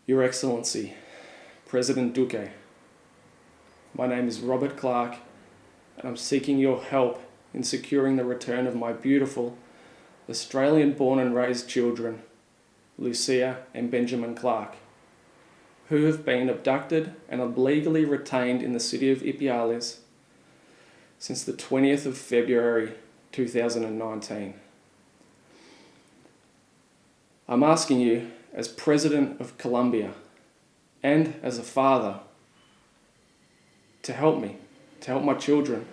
Your Excellency, President Duque, my name is Robert Clarke, and I'm seeking your help in securing the return of my beautiful Australian-born and raised children, Lucia and Benjamin Clarke, who have been abducted and illegally retained in the city of Ipiales since the 20th of February 2019. I'm asking you, as President of Colombia and as a father, to help me, to help my children.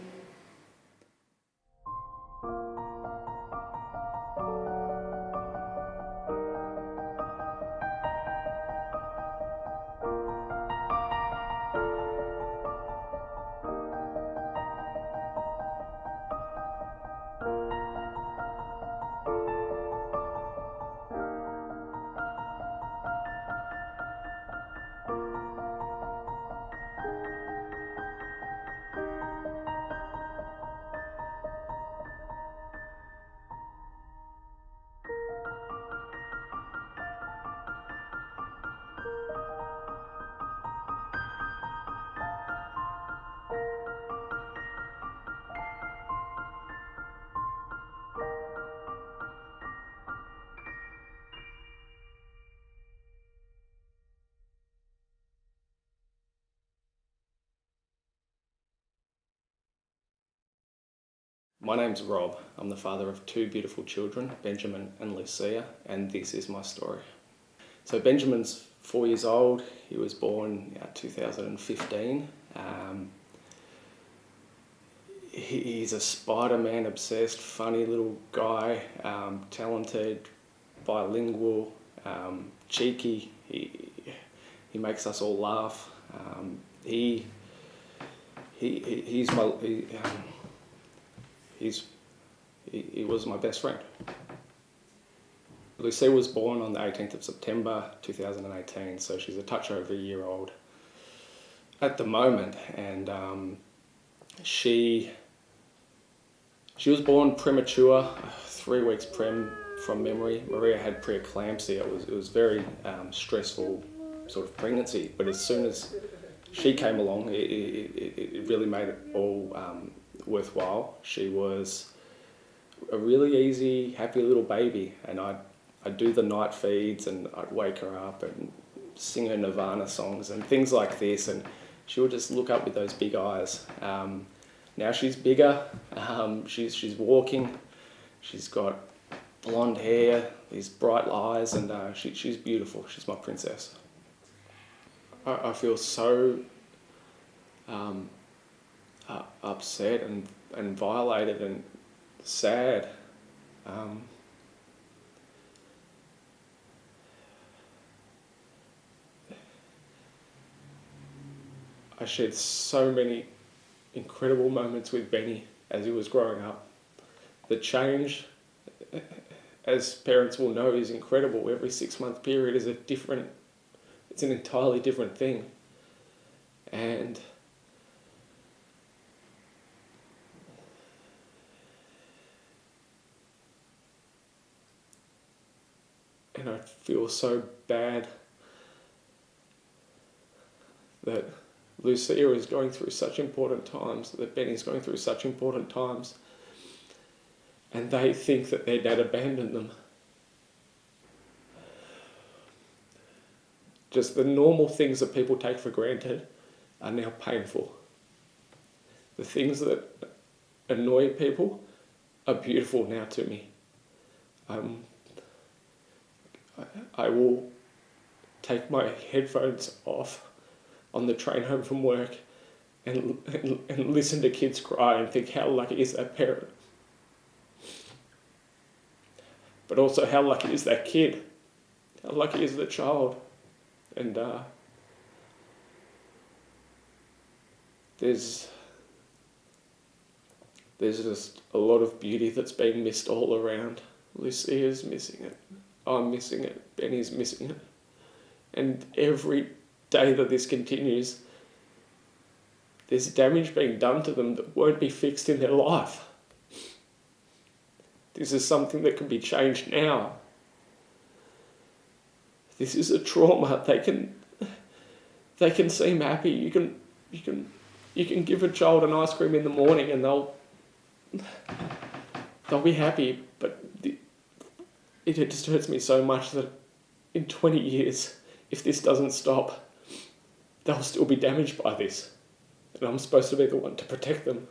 My name's Rob. I'm the father of two beautiful children, Benjamin and Lucia, and this is my story. So Benjamin's 4 years old. He was born in 2015. He's a Spider-Man obsessed, funny little guy, talented, bilingual, cheeky. He makes us all laugh. He was my best friend. Lucia was born on the 18th of September 2018, so she's a touch over a year old at the moment, and she was born premature, 3 weeks prem from memory. Maria had preeclampsia. It was very stressful sort of pregnancy, but as soon as she came along, it really made it all worthwhile. She was a really easy, happy little baby, and I'd do the night feeds and I'd wake her up and sing her Nirvana songs and things like this, and she would just look up with those big eyes. Now she's bigger, she's walking, she's got blonde hair, these bright eyes, and she's beautiful. She's my princess. I feel so upset and violated and sad. I shared so many incredible moments with Benny as he was growing up. The change, as parents will know, is incredible. Every 6-month period is it's an entirely different thing. And I feel so bad that Lucia is going through such important times, that Benny's going through such important times, and they think that their dad abandoned them. Just the normal things that people take for granted are now painful. The things that annoy people are beautiful now to me. I will take my headphones off on the train home from work and listen to kids cry and think, how lucky is that parent? But also, how lucky is that kid? How lucky is the child? And there's just a lot of beauty that's being missed all around. Lucia's missing it. I'm missing it. Benny's missing it. And every day that this continues, there's damage being done to them that won't be fixed in their life. This is something that can be changed now. this is a trauma. They can seem happy. You can give a child an ice cream in the morning and they'll be happy, but it just hurts me so much that in 20 years, if this doesn't stop, they'll still be damaged by this. And I'm supposed to be the one to protect them.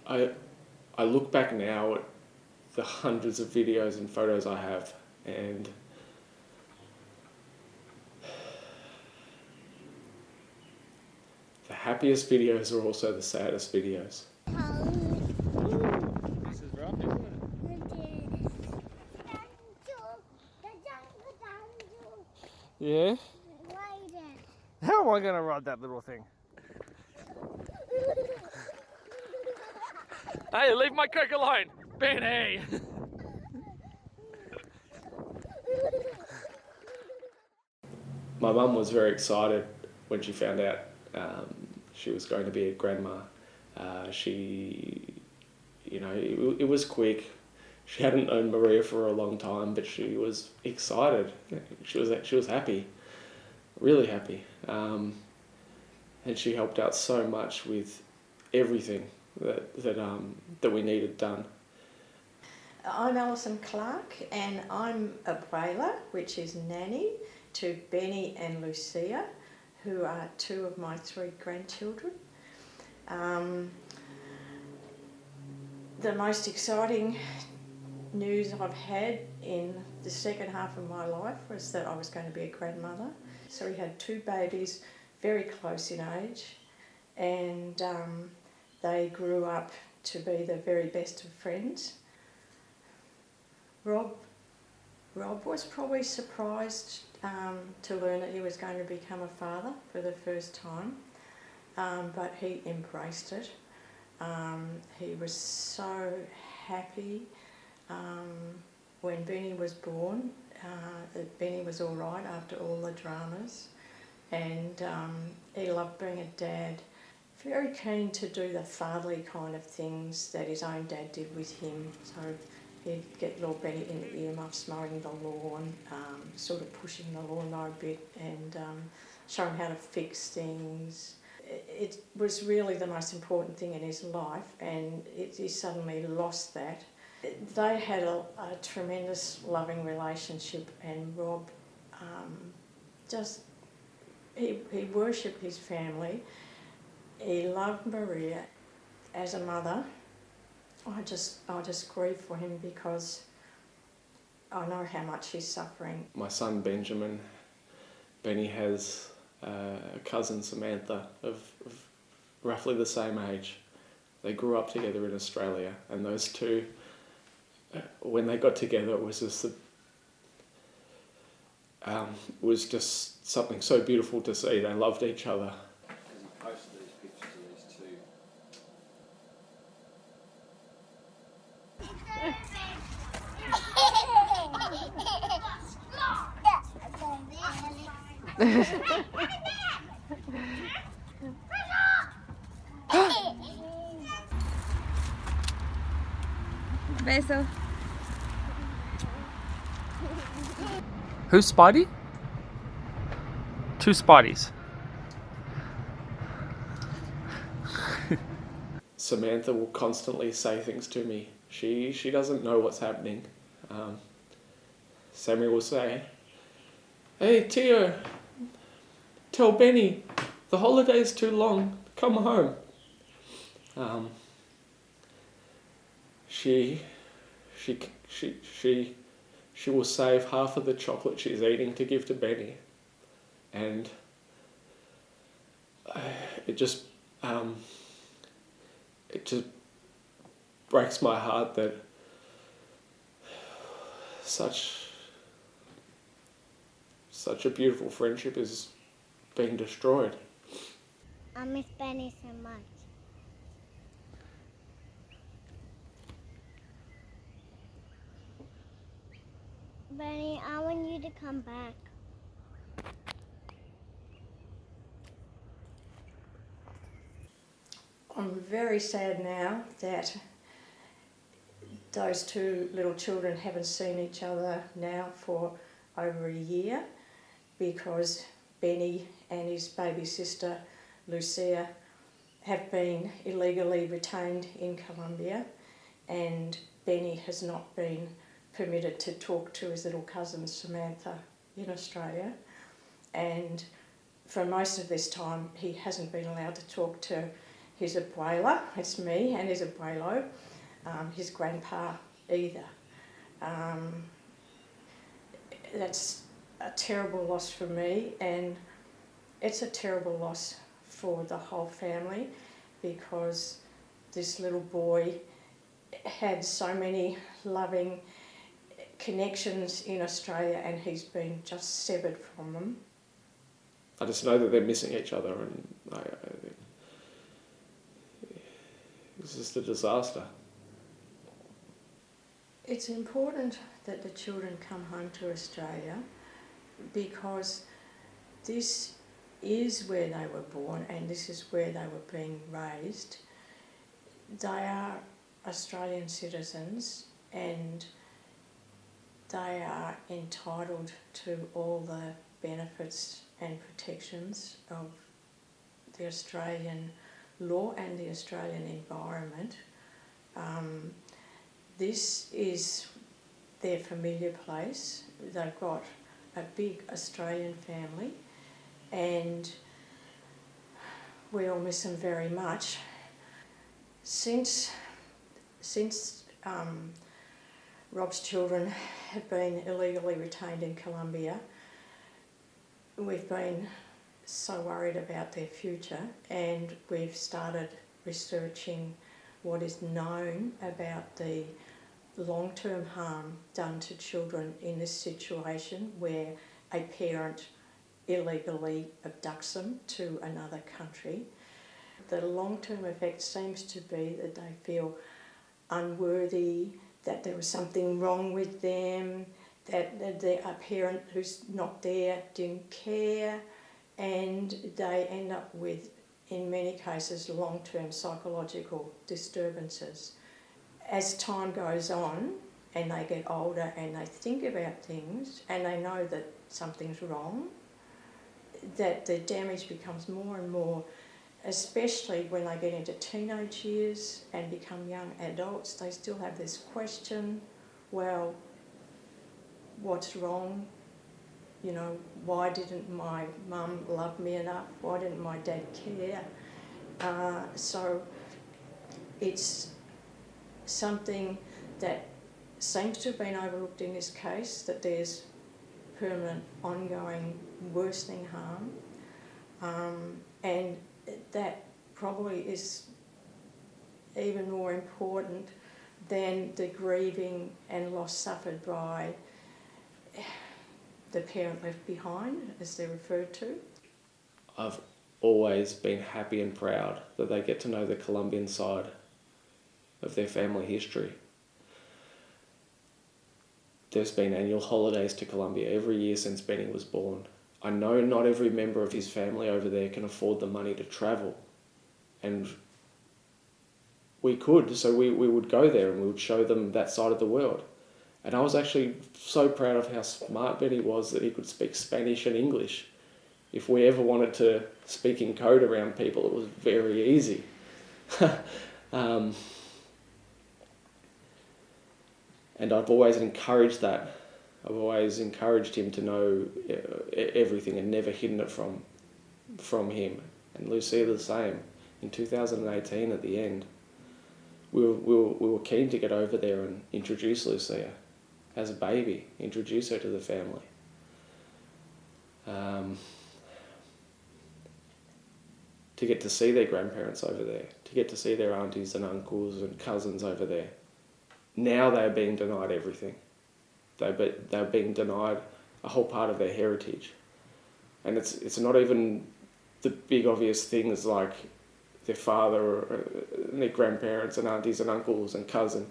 I look back now at the hundreds of videos and photos I have, and the happiest videos are also the saddest videos. This is rough, isn't it? Yeah? How am I going to ride that little thing? Hey, leave my coke alone! Benny! My mum was very excited when she found out she was going to be a grandma. It was quick. She hadn't known Maria for a long time, but she was excited. She was happy, really happy, and she helped out so much with everything that we needed done. I'm Alison Clarke, and I'm a whaler, which is nanny to Benny and Lucia, who are two of my 3 grandchildren. The most exciting news I've had in the second half of my life was that I was going to be a grandmother. So we had 2 babies, very close in age, and they grew up to be the very best of friends. Rob was probably surprised to learn that he was going to become a father for the first time, but he embraced it. He was so happy when Benny was born, that Benny was all right after all the dramas, and he loved being a dad. Very keen to do the fatherly kind of things that his own dad did with him. So he'd get little Benny in the earmuffs, mowing the lawn, sort of pushing the lawnmower a bit, and show him how to fix things. It was really the most important thing in his life, and he suddenly lost that. They had a tremendous loving relationship, and Rob he worshipped his family. He loved Maria. As a mother, I just grieve for him because I know how much he's suffering. My son Benjamin, Benny has a cousin Samantha of roughly the same age. They grew up together in Australia, and those two, when they got together, it was just something so beautiful to see. They loved each other. Because he posted these pictures of these 2. Beso. Who's Spidey? 2 Spideys. Samantha will constantly say things to me. She doesn't know what's happening. Sammy will say, "Hey Tio, tell Benny the holiday's too long. Come home." She will save half of the chocolate she's eating to give to Benny, and it just breaks my heart that such a beautiful friendship is being destroyed. I miss Benny so much. Benny, I want you to come back. I'm very sad now that those two little children haven't seen each other now for over a year because Benny and his baby sister Lucia have been illegally retained in Colombia, and Benny has not been permitted to talk to his little cousin Samantha in Australia, and for most of this time he hasn't been allowed to talk to his abuela, it's me, and his abuelo, his grandpa either. That's a terrible loss for me, and it's a terrible loss for the whole family because this little boy had so many loving connections in Australia and he's been just severed from them. I just know that they're missing each other, and it's just a disaster. It's important that the children come home to Australia because this is where they were born and this is where they were being raised. They are Australian citizens and they are entitled to all the benefits and protections of the Australian law and the Australian environment. This is their familiar place. They've got a big Australian family and we all miss them very much. Since Rob's children have been illegally retained in Colombia, we've been so worried about their future and we've started researching what is known about the long-term harm done to children in this situation where a parent illegally abducts them to another country. The long-term effect seems to be that they feel unworthy, that there was something wrong with them, that a parent who's not there didn't care, and they end up with, in many cases, long-term psychological disturbances. As time goes on and they get older and they think about things and they know that something's wrong, that the damage becomes more and more, especially when they get into teenage years and become young adults. They still have this question, well, what's wrong? You know, why didn't my mum love me enough? Why didn't my dad care? So it's something that seems to have been overlooked in this case, that there's permanent, ongoing, worsening harm, and that probably is even more important than the grieving and loss suffered by the parent left behind, as they're referred to. I've always been happy and proud that they get to know the Colombian side of their family history. There's been annual holidays to Colombia every year since Benny was born. I know not every member of his family over there can afford the money to travel, and we could, so we would go there and we would show them that side of the world. And I was actually so proud of how smart Benny was that he could speak Spanish and English. If we ever wanted to speak in code around people, it was very easy. And I've always encouraged that. I've always encouraged him to know everything and never hidden it from him. And Lucia the same. In 2018 at the end, we were keen to get over there and introduce Lucia as a baby, introduce her to the family. To get to see their grandparents over there, to get to see their aunties and uncles and cousins over there. Now they're being denied everything. They're being denied a whole part of their heritage. And it's not even the big obvious things like their father or their grandparents and aunties and uncles and cousin.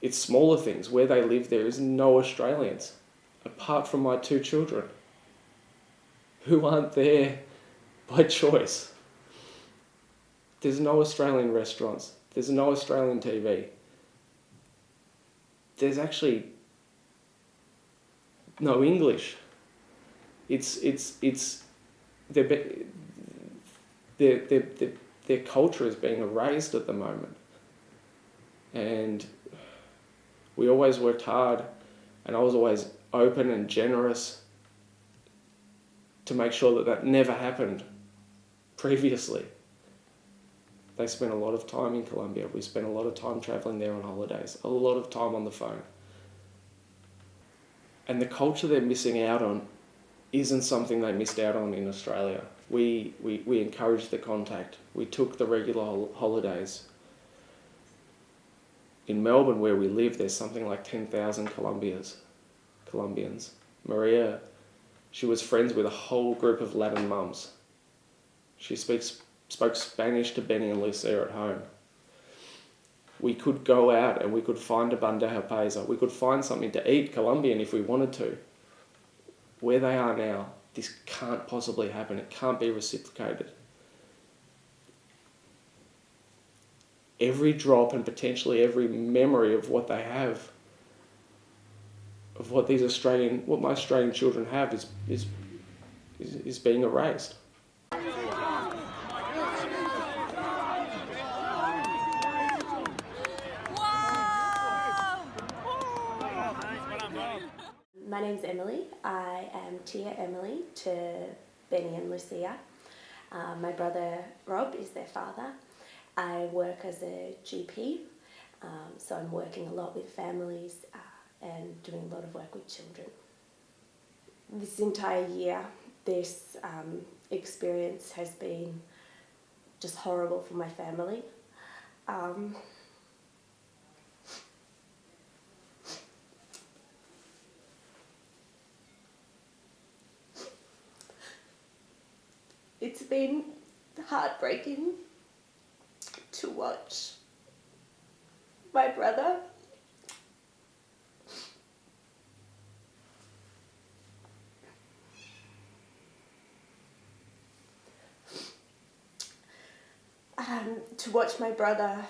It's smaller things. Where they live, there is no Australians, apart from my two children, who aren't there by choice. There's no Australian restaurants. There's no Australian TV. there's actually no English. Their culture is being erased at the moment. And we always worked hard, and I was always open and generous to make sure that that never happened previously. They spent a lot of time in Colombia. We spent a lot of time travelling there on holidays, a lot of time on the phone. And the culture they're missing out on isn't something they missed out on in Australia. We encouraged the contact. We took the regular holidays. In Melbourne, where we live, there's something like 10,000 Colombians. Maria, she was friends with a whole group of Latin mums. She spoke Spanish to Benny and Lucia at home. We could go out and we could find a bandeja paisa. We could find something to eat Colombian if we wanted to. Where they are now, this can't possibly happen. It can't be reciprocated. Every drop and potentially every memory of what they have, of what my Australian children have, is being erased. My name's Emily. I am Tia Emily to Benny and Lucia. My brother Rob is their father. I work as a GP, so I'm working a lot with families and doing a lot of work with children. This entire year, this experience has been just horrible for my family. It's been heartbreaking to watch my brother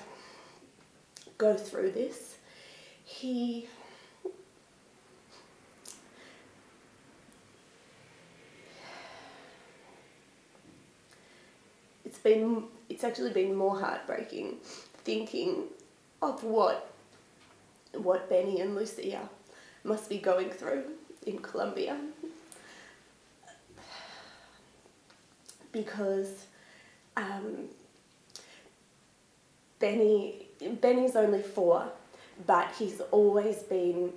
go through this. It's actually been more heartbreaking thinking of what Benny and Lucia must be going through in Colombia, because Benny's only 4, but he's always been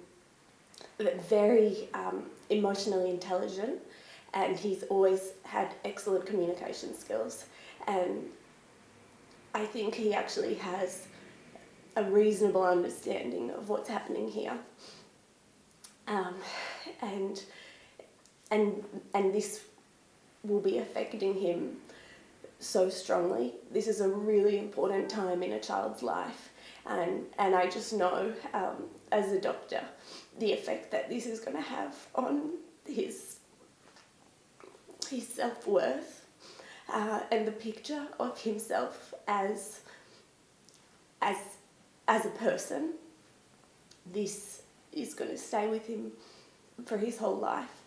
very emotionally intelligent, and he's always had excellent communication skills. And I think he actually has a reasonable understanding of what's happening here. And this will be affecting him so strongly. This is a really important time in a child's life, and I just know, as a doctor, the effect that this is going to have on his self-worth, and the picture of himself as a person. This is going to stay with him for his whole life.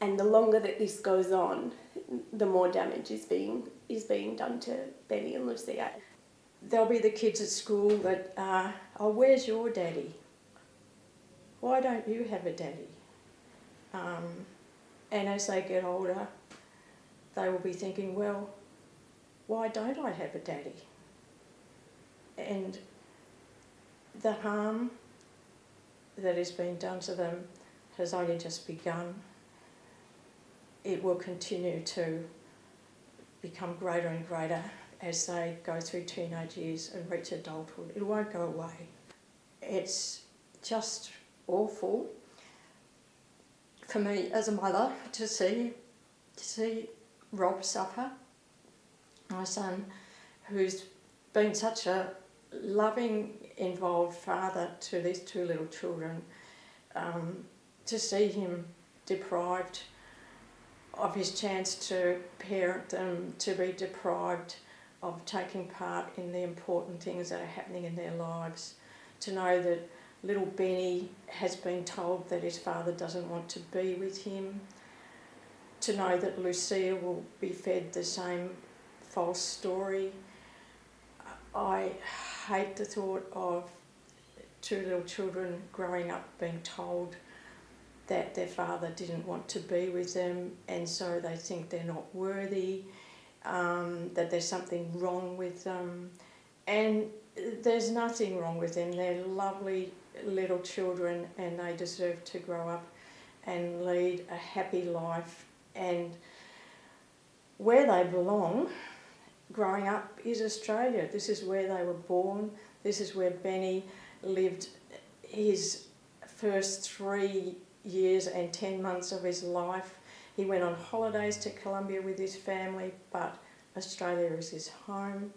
And the longer that this goes on, the more damage is being done to Benny and Lucia. There'll be the kids at school that, oh, where's your daddy? Why don't you have a daddy? And as they get older, they will be thinking, well, why don't I have a daddy? And the harm that is being done to them has only just begun. It will continue to become greater and greater as they go through teenage years and reach adulthood. It won't go away. It's just awful for me as a mother to see Rob suffer, my son, who's been such a loving, involved father to these 2 little children, to see him deprived of his chance to parent them, to be deprived of taking part in the important things that are happening in their lives, to know that little Benny has been told that his father doesn't want to be with him, to know that Lucia will be fed the same false story. I hate the thought of two little children growing up being told that their father didn't want to be with them, and so they think they're not worthy, that there's something wrong with them. And there's nothing wrong with them. They're lovely little children and they deserve to grow up and lead a happy life. And where they belong, growing up, is Australia. This is where they were born. This is where Benny lived his first 3 years and 10 months of his life. He went on holidays to Colombia with his family, but Australia is his home.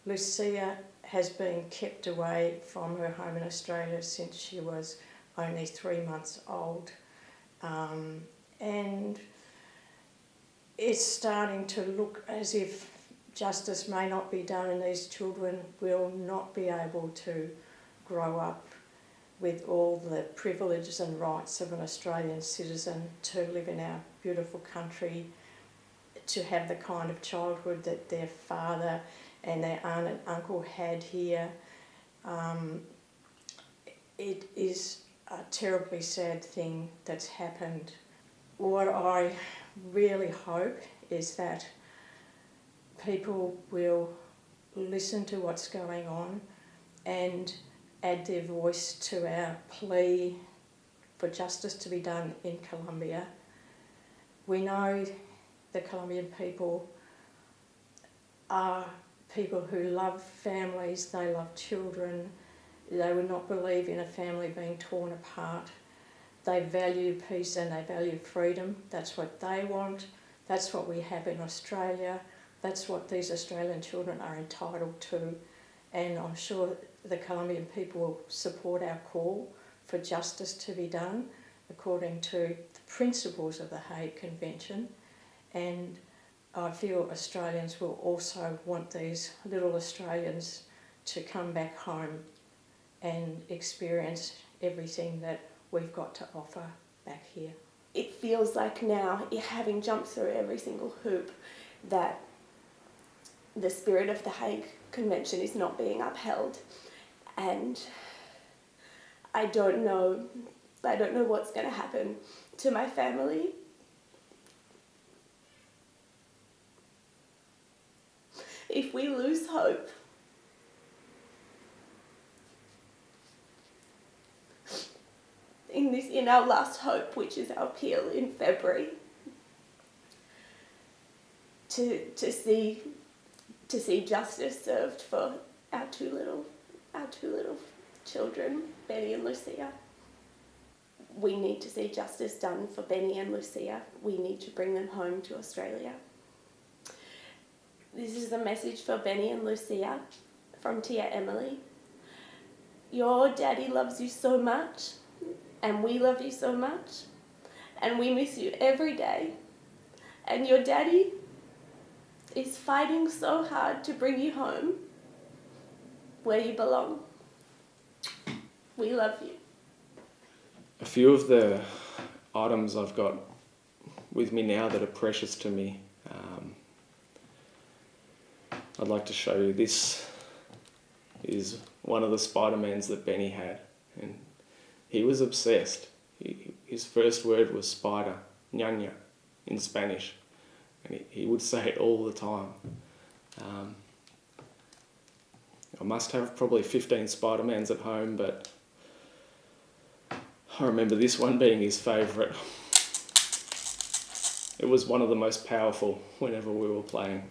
Lucia has been kept away from her home in Australia since she was only 3 months old. And it's starting to look as if justice may not be done and these children will not be able to grow up with all the privileges and rights of an Australian citizen, to live in our beautiful country, to have the kind of childhood that their father and their aunt and uncle had here. It is a terribly sad thing that's happened. What I really hope is that people will listen to what's going on and add their voice to our plea for justice to be done in Colombia. We know the Colombian people are people who love families, they love children, they would not believe in a family being torn apart. They value peace and they value freedom. That's what they want. That's what we have in Australia. That's what these Australian children are entitled to. And I'm sure the Colombian people will support our call for justice to be done according to the principles of the Hague Convention. And I feel Australians will also want these little Australians to come back home and experience everything that we've got to offer back here. It feels like now, having jumped through every single hoop, that the spirit of the Hague Convention is not being upheld, and I don't know what's going to happen to my family. If we lose hope, in our last hope, which is our appeal in February, to see justice served for our two little children, Benny and Lucia. We need to see justice done for Benny and Lucia. We need to bring them home to Australia. This is a message for Benny and Lucia from Tia Emily. Your daddy loves you so much, and we love you so much, and we miss you every day. And your daddy is fighting so hard to bring you home where you belong. We love you. A few of the items I've got with me now that are precious to me. I'd like to show you. This is one of the Spider-Mans that Benny had, and he was obsessed. His first word was spider, ñaña, in Spanish, and he would say it all the time. I must have probably 15 Spider-Mans at home, but I remember this one being his favourite. It was one of the most powerful whenever we were playing.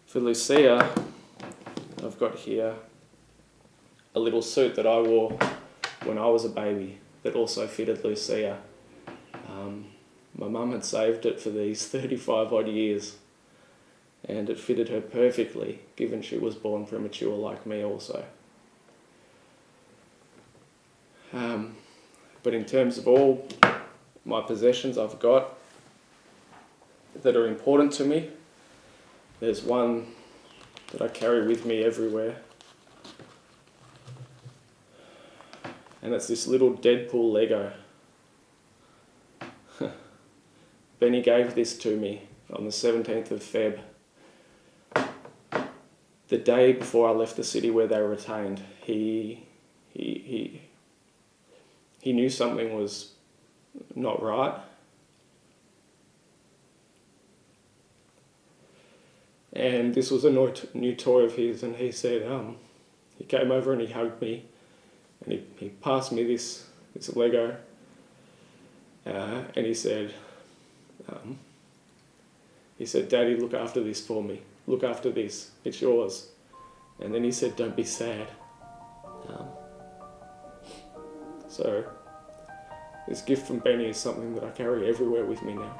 For Lucia, I've got here a little suit that I wore when I was a baby that also fitted Lucia. My mum had saved it for these 35 odd years, and it fitted her perfectly, given she was born premature like me also. But in terms of all my possessions I've got that are important to me, there's one that I carry with me everywhere. and it's this little Deadpool Lego. Benny gave this to me on the 17th of Feb, the day before I left the city where they were retained. He knew something was not right. And this was a new toy of his, and he said, he came over and he hugged me, and he passed me this Lego, and he said, Daddy, look after this for me. Look after this. It's yours. And then he said, don't be sad. So this gift from Benny is something that I carry everywhere with me now.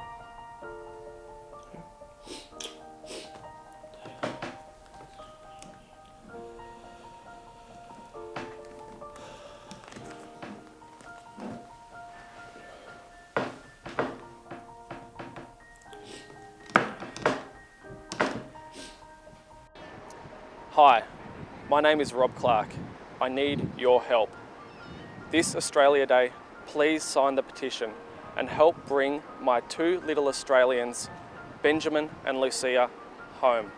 Hi, my name is Rob Clarke. I need your help. This Australia Day, please sign the petition and help bring my two little Australians, Benjamin and Lucia, home.